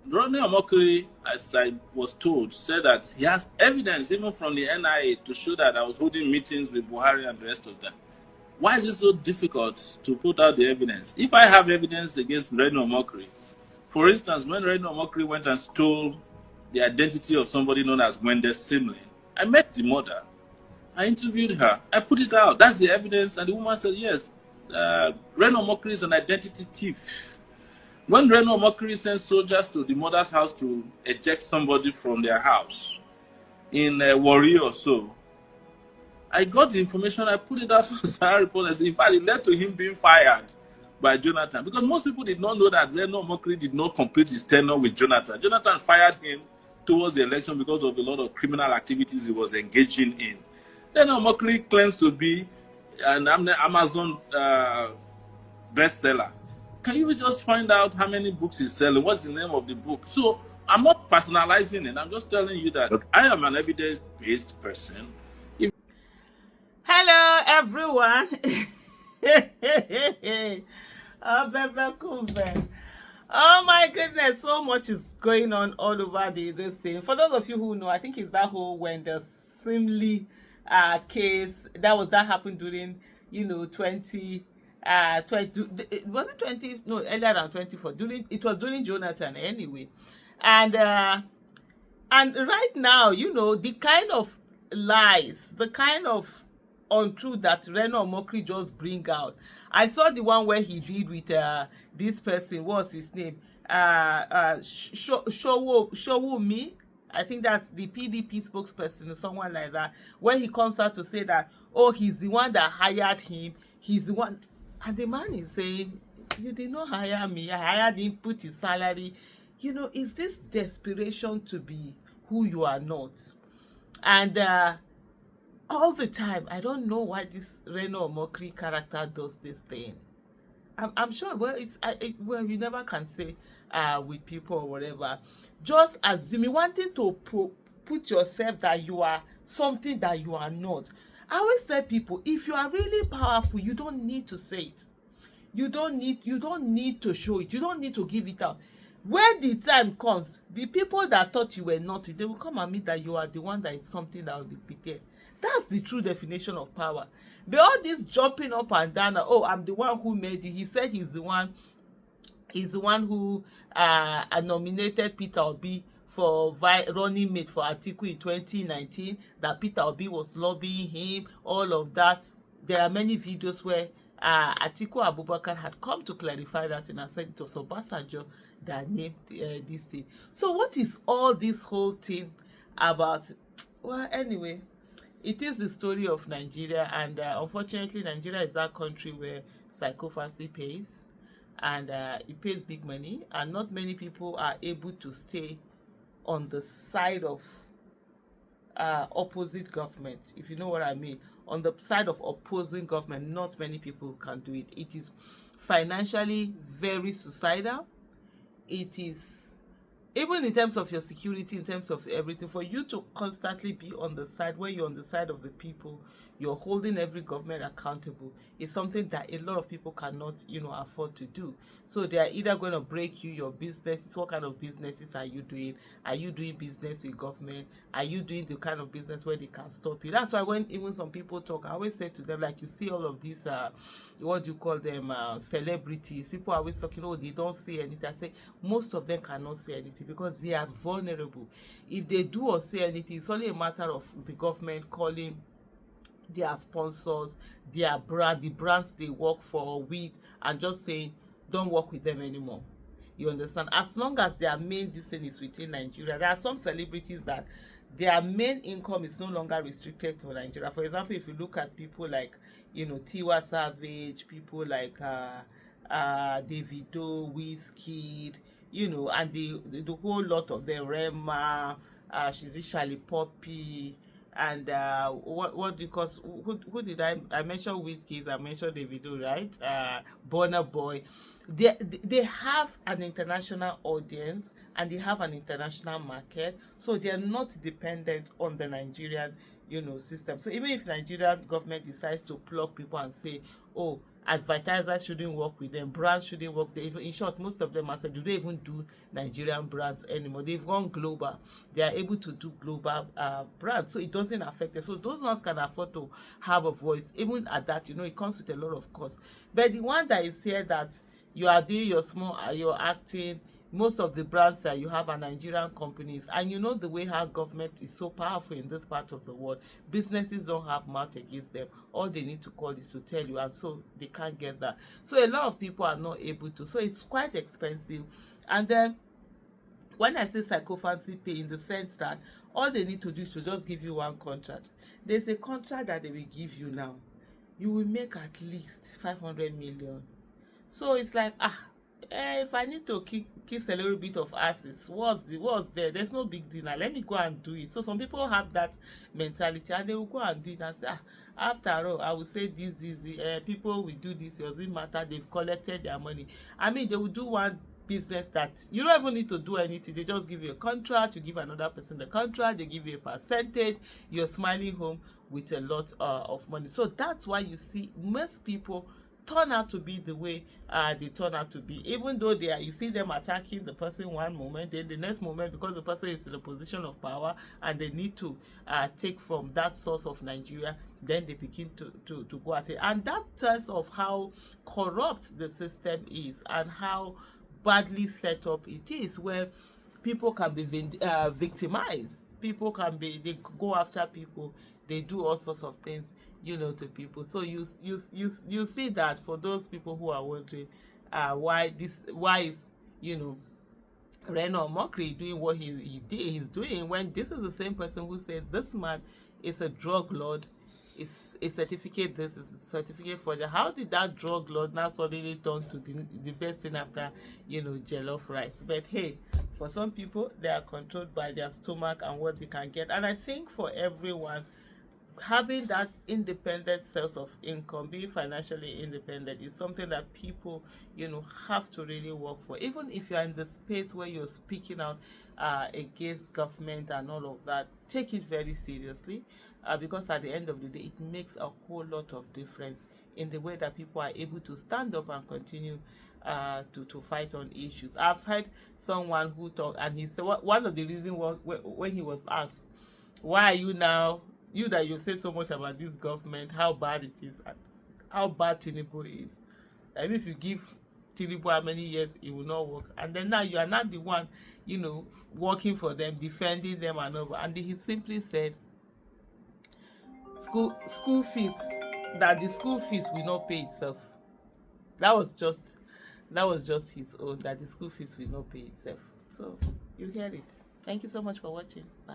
Ronnie Omokri, as I was told, said that he has evidence even from the NIA to show that I was holding meetings with Buhari and the rest of them. Why is it so difficult to put out the evidence? If I have evidence against Reno Omokri, for instance, when Reno Omokri went and stole the identity of somebody known as Wendes Simlin, I met the mother. I interviewed her. I put it out. That's the evidence. And the woman said, yes, Reno Omokri is an identity thief. When Reno Omokri sent soldiers to the mother's house to eject somebody from their house in Warri or so, I got the information, I put it out on Sahara Reporters. In fact, it led to him being fired by Jonathan because most people did not know that Reno Omokri did not complete his tenure with Jonathan. Jonathan fired him towards the election because of a lot of criminal activities he was engaging in. Reno Omokri claims to be an Amazon bestseller. Can you just find out how many books he's selling? What's the name of the book? So I'm not personalizing it. I'm just telling you that Okay. I am an evidence-based person. If Hello, everyone. Abebe. Oh my goodness, so much is going on all over this thing. For those of you who know, I think it's that whole when the Simly case that happened during 20 was it 20, no, earlier than 24, during it was during Jonathan anyway. And right now, the kind of lies, the kind of untruth that Reno Omokri just bring out. I saw the one where he did with this person. What's his name? Showumi. I think that's the PDP spokesperson or someone like that. Where he comes out to say that, oh, he's the one that hired him. He's the one, and the man is saying, "You did not hire me. I hired him. Put his salary." Is this desperation to be who you are not? And all the time, I don't know why this Reno Omokri character does this thing. I'm sure. Well, well, you never can say with people or whatever. Just assuming, wanting to put yourself that you are something that you are not. I always tell people, if you are really powerful, you don't need to say it. You don't need to show it. You don't need to give it out. When the time comes, the people that thought you were naughty, they will come and meet that you are the one that is something that will be there. That's the true definition of power. But all this jumping up and down, oh, I'm the one who made it. He said he's the one who nominated Peter Obi for running mate for Atiku in 2019, that Peter Obi was lobbying him, all of that. There are many videos where Atiku Abubakar had come to clarify that and said it was Obasanjo that named this thing. So what is all this whole thing about? Well, anyway, it is the story of Nigeria, and unfortunately, Nigeria is that country where psychopathy pays, and it pays big money, and not many people are able to stay on the side of opposite government, if you know what I mean. On the side of opposing government, not many people can do it. It is financially very suicidal. It is, even in terms of your security, in terms of everything, for you to constantly be on the side where you're on the side of the people, you're holding every government accountable, is something that a lot of people cannot, afford to do. So they are either going to break you your business. What kind of businesses are you doing? Are you doing business with government? Are you doing the kind of business where they can stop you? That's why when even some people talk, I always say to them, like, you see all of these what do you call them, celebrities, people are always talking, oh, they don't say anything. I say most of them cannot say anything because they are vulnerable. If they do or say anything, it's only a matter of the government calling their sponsors, their brand, the brands they work for with, and just saying, don't work with them anymore. You understand? As long as their main this thing is within Nigeria. There are some celebrities that their main income is no longer restricted to Nigeria. For example, if you look at people like, Tiwa Savage, people like Davido, Wizkid, and the whole lot of them, Rema, she's Shali Poppy, and what do you call, who did I mention? Wizkid, I mentioned Davido, right? Burna Boy. They have an international audience, and they have an international market, so they are not dependent on the Nigerian system. So even if Nigerian government decides to plug people and say, oh, advertisers shouldn't work with them, brands shouldn't work. They even, in short, most of them, I said, do they even do Nigerian brands anymore? They've gone global. They are able to do global brands, so it doesn't affect them. So those ones can afford to have a voice. Even at that, it comes with a lot of cost. But the one that is here, that you are doing your small, you're acting, most of the brands that you have are Nigerian companies, and you know the way how government is so powerful in this part of the world. Businesses don't have mouth against them. All they need to call is to tell you, and so they can't get that. So a lot of people are not able to. So it's quite expensive. And then when I say psychophancy pay, in the sense that all they need to do is to just give you one contract. There's a contract that they will give you now. You will make at least 500 million. So it's like, if I need to kiss a little bit of asses, what's there? There's no big deal now. Let me go and do it. So some people have that mentality, and they will go and do it and say, after all, I will say this, people will do this. It doesn't matter. They've collected their money. I mean, they will do one business that you don't even need to do anything. They just give you a contract, you give another person the contract, they give you a percentage, you're smiling home with a lot of money. So that's why you see most people turn out to be the way they turn out to be, even though you see them attacking the person one moment, then the next moment, because the person is in a position of power and they need to take from that source of Nigeria, then they begin to go at it. And that tells of how corrupt the system is and how badly set up it is, where people can be victimized. People can be, they go after people, they do all sorts of things, to people. So you see that, for those people who are wondering why is Reno Omokri doing what he's doing, when this is the same person who said this man is a drug lord, is a certificate, this is a certificate forger. How did that drug lord now suddenly turn to the best thing after jollof rice? But hey, for some people, they are controlled by their stomach and what they can get. And I think for everyone, having that independent source of income, being financially independent, is something that people have to really work for. Even if you're in the space where you're speaking out against government and all of that, take it very seriously, because at the end of the day, it makes a whole lot of difference in the way that people are able to stand up and continue to fight on issues. I've heard someone who talked, and he said one of the reasons when he was asked, why are you now, you that you say so much about this government, how bad it is, and how bad Tinubu is. I mean, if you give Tinubu how many years, it will not work. And then now you are not the one, working for them, defending them and over. And he simply said, school fees, that the school fees will not pay itself. That was just his own, that the school fees will not pay itself. So you hear it. Thank you so much for watching. Bye.